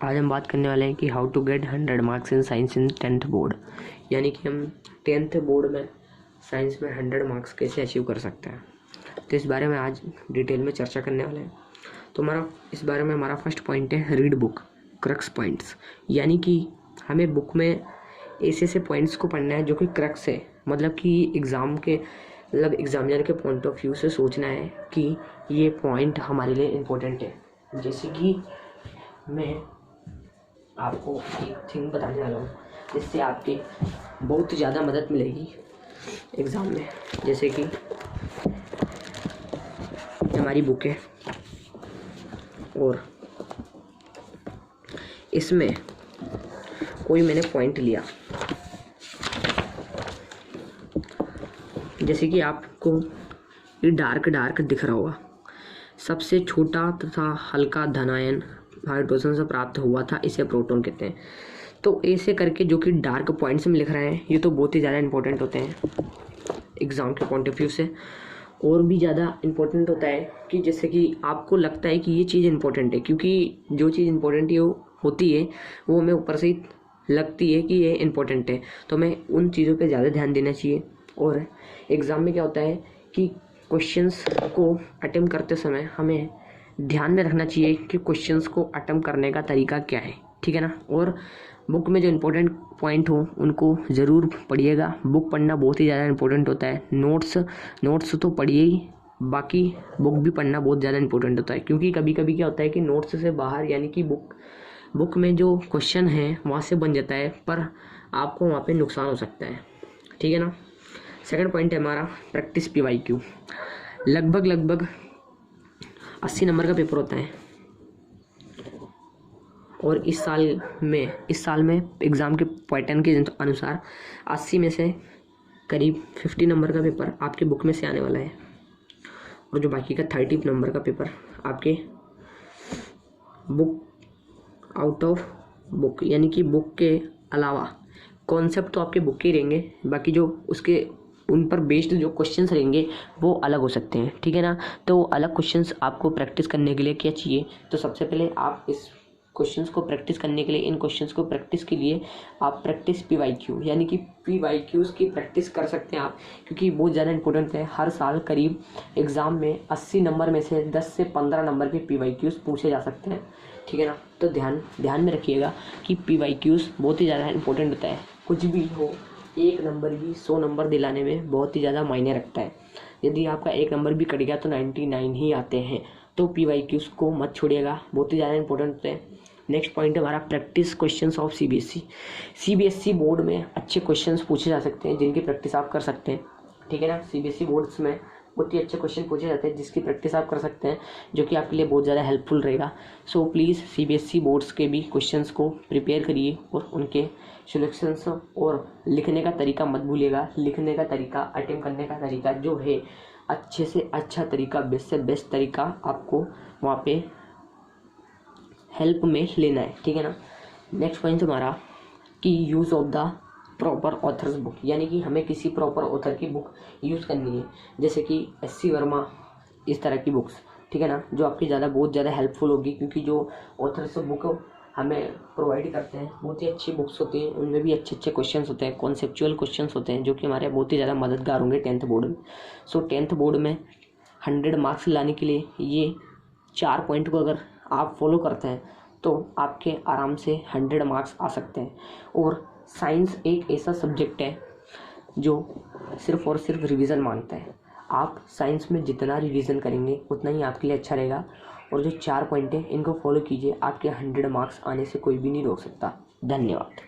आज हम बात करने वाले हैं कि how to get 100 marks in science in 10th board, यानी कि हम 10th बोर्ड में साइंस में 100 मार्क्स कैसे अचीव कर सकते हैं। तो इस बारे में आज डिटेल में चर्चा करने वाले हैं। तो इस बारे में हमारा फर्स्ट पॉइंट है रीड बुक क्रक्स पॉइंट्स, यानी कि हमें बुक में ऐसे पॉइंट्स को पढ़ना है जो कि क्रक्स है, मतलब कि एग्जामिनर के पॉइंट ऑफ व्यू से सोचना है कि ये पॉइंट हमारे लिए इम्पोर्टेंट है। जैसे कि मैं आपको एक थिंग बताने वाला हूँ जिससे आपकी बहुत ज़्यादा मदद मिलेगी एग्ज़ाम में। जैसे कि हमारी बुक है और इसमें कोई मैंने पॉइंट लिया, जैसे कि आपको ये डार्क दिख रहा होगा। सबसे छोटा तथा हल्का धनायन हाइड्रोजन से प्राप्त हुआ था, इसे प्रोटॉन कहते हैं। तो ऐसे करके जो कि डार्क पॉइंट्स में लिख रहे हैं, ये तो बहुत ही ज़्यादा इंपॉर्टेंट होते हैं एग्ज़ाम के पॉइंट ऑफ व्यू से। और भी ज़्यादा इम्पोर्टेंट होता है कि जैसे कि आपको लगता है कि ये चीज़ इम्पोर्टेंट है, क्योंकि जो चीज़ इम्पोर्टेंट होती है वो हमें ऊपर से ही लगती है कि ये इम्पोर्टेंट है, तो हमें उन चीज़ों पे ज़्यादा ध्यान देना चाहिए। और एग्ज़ाम में क्या होता है कि क्वेश्चंस को अटेम्प्ट करते समय हमें ध्यान में रखना चाहिए कि क्वेश्चंस को अटेम्प्ट करने का तरीका क्या है, ठीक है ना। और बुक में जो इम्पोर्टेंट पॉइंट हो उनको ज़रूर पढ़िएगा। बुक पढ़ना बहुत ही ज़्यादा इम्पोर्टेंट होता है। नोट्स तो पढ़िए ही, बाकी बुक भी पढ़ना बहुत ज़्यादा इम्पोर्टेंट होता है, क्योंकि कभी कभी क्या होता है कि नोट्स से बाहर, यानी कि बुक में जो क्वेश्चन है वहाँ से बन जाता है, पर आपको वहाँ पे नुकसान हो सकता है, ठीक है ना। सेकंड पॉइंट है हमारा प्रैक्टिस PYQ। लगभग 80 नंबर का पेपर होता है और इस साल में एग्ज़ाम के पैटर्न के अनुसार 80 में से करीब 50 नंबर का पेपर आपके बुक में से आने वाला है, और जो बाकी का 30 नंबर का पेपर आपके बुक आउट ऑफ बुक, यानी कि बुक के अलावा। कॉन्सेप्ट तो आपके बुक के ही रहेंगे, बाकी जो उन पर बेस्ड जो क्वेश्चंस रहेंगे वो अलग हो सकते हैं, ठीक है ना। तो अलग क्वेश्चंस आपको प्रैक्टिस करने के लिए क्या चाहिए, तो सबसे पहले आप इस क्वेश्चंस को प्रैक्टिस करने के लिए, इन क्वेश्चंस को प्रैक्टिस के लिए आप प्रैक्टिस PYQ, यानी कि PYQs की प्रैक्टिस कर सकते हैं आप, क्योंकि बहुत ज़्यादा इंपॉर्टेंट है। हर साल करीब एग्ज़ाम में 80 नंबर में से 10 से 15 नंबर के PYQs पूछे जा सकते हैं, ठीक है ना। तो ध्यान में रखिएगा कि PYQs बहुत ही ज़्यादा इंपॉर्टेंट होता है। कुछ भी हो, 1 नंबर भी 100 नंबर दिलाने में बहुत ही ज़्यादा मायने रखता है। यदि आपका 1 नंबर भी कट गया तो 99 ही आते हैं। तो PYQs को मत छोड़िएगा, बहुत ही ज़्यादा इंपॉर्टेंट होते हैं। नेक्स्ट पॉइंट है हमारा practice questions of CBSE board में अच्छे क्वेश्चंस पूछे जा सकते हैं जिनकी प्रैक्टिस आप कर सकते हैं, ठीक है ना। CBSE बोर्ड्स में बहुत ही अच्छे क्वेश्चन पूछे जाते हैं जिसकी प्रैक्टिस आप कर सकते हैं, जो कि आपके लिए बहुत ज़्यादा हेल्पफुल रहेगा। सो प्लीज़ CBSE बोर्ड्स के भी क्वेश्चंस को प्रिपेयर करिए और उनके सिलेक्शंस और लिखने का तरीका मत भूलिएगा। लिखने का तरीका, अटेम्प्ट करने का तरीका जो है, अच्छे से अच्छा तरीका, बेस्ट से बेस्ट तरीका आपको वहाँ पे हेल्प में लेना है, ठीक है ना। नेक्स्ट पॉइंट हमारा कि use of the proper authors book, यानी कि हमें किसी प्रॉपर ऑथर की बुक यूज़ करनी है, जैसे कि SC वर्मा, इस तरह की बुक्स, ठीक है ना, जो आपकी बहुत ज़्यादा हेल्पफुल होगी, क्योंकि जो ऑथर्स बुक हमें प्रोवाइड करते हैं बहुत ही अच्छी बुक्स होती हैं। उनमें भी अच्छे क्वेश्चंस होते हैं, कॉन्सेप्चुअल क्वेश्चंस होते हैं, जो कि हमारे बहुत ही ज़्यादा मददगार होंगे 10th बोर्ड में। सो 10th बोर्ड में 100 मार्क्स लाने के लिए ये 4 पॉइंट को अगर आप फॉलो करते हैं तो आपके आराम से 100 मार्क्स आ सकते हैं। और साइंस एक ऐसा सब्जेक्ट है जो सिर्फ़ और सिर्फ रिवीजन मांगता है। आप साइंस में जितना रिवीजन करेंगे उतना ही आपके लिए अच्छा रहेगा। और जो 4 पॉइंट हैं इनको फॉलो कीजिए, आपके 100 मार्क्स आने से कोई भी नहीं रोक सकता। धन्यवाद।